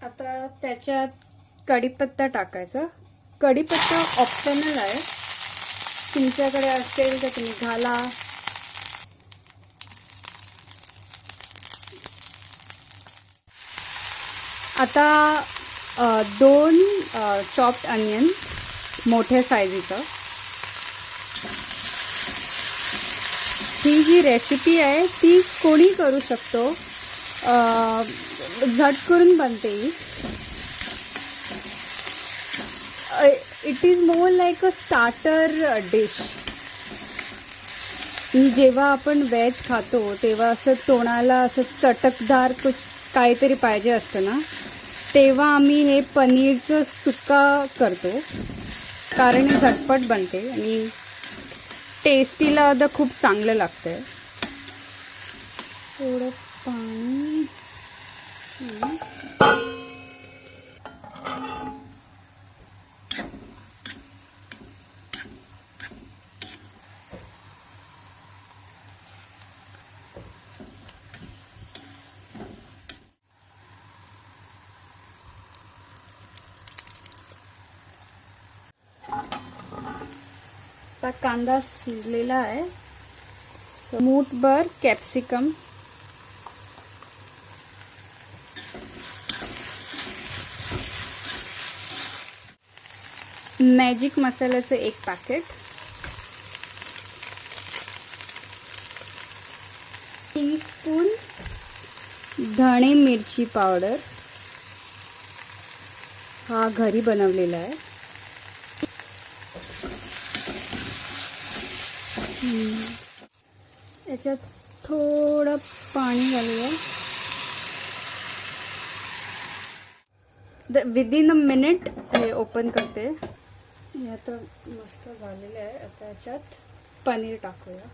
आता त्याच्यात कढीपत्ता टाकायचा. कढीपत्ता ऑप्शनल आहे, तुमच्याकडे असेल तर तुम्ही घाला. आता 2 चॉप्ड अनियन मोठ्या साईजचं. ही जी रेसिपी आहे ती कोणी करू शकतो, झट करून बनते. It is more like a starter dish. जेव्हा आपण व्हेज खातो तेव्हा असं तोंडाला असं चटकदार कुछ काहीतरी पाहिजे असतं ना, तेव्हा आम्ही हे पनीरचं सुक्का करतो, कारण हे झटपट बनते आणि टेस्टीला खूप चांगलं लागतंय. थोडं पाणी. आता कांदा शिजलेला आहे. मूठभर कॅप्सिकम, मॅजिक मसाल्याचं 1 पॅकेट, टीस्पून धणे मिरची पावडर, हा घरी बनवलेला आहे. याच्यात थोडं पाणी घालूया. विदिन अ मिनिट हे ओपन करते. हे आता मस्त झालेलं आहे. आता याच्यात पनीर टाकूया.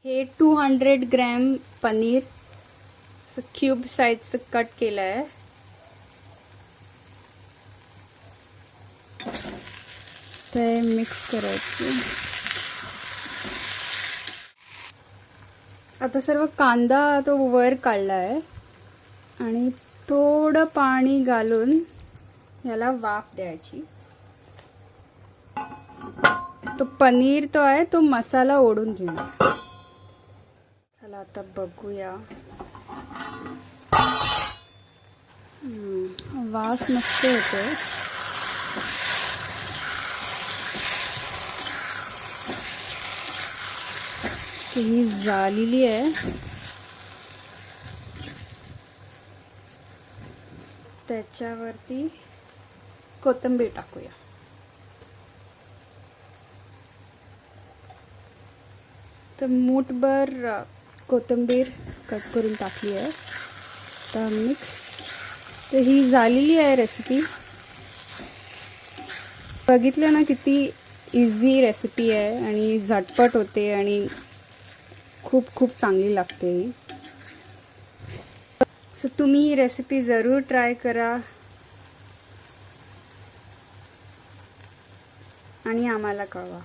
हे 200 ग्रॅम पनीर क्यूब साईजचं कट केलं आहे. ते मिक्स करायचं. आता सर्व कांदा तो वर काढला आहे आणि थोडं पाणी घालून याला वाफ द्यायची. तो पनीर तो आहे तो मसाला ओढून घेणार. चला आता बघूया. वास मस्त येतोय. ही झालेली आहे. त्याच्यावरती कोथिंबीर टाकूया. तर मूठभर कोथिंबीर कट करून टाकली आहे. तर मिक्स. तर ही झालेली आहे रेसिपी. बघितलं ना किती इझी रेसिपी आहे आणि झटपट होते आणि खूप खूप चांगली लागते. सो तुम्ही ही रेसिपी जरूर ट्राय करा आणि आम्हाला कळवा.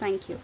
थँक्यू.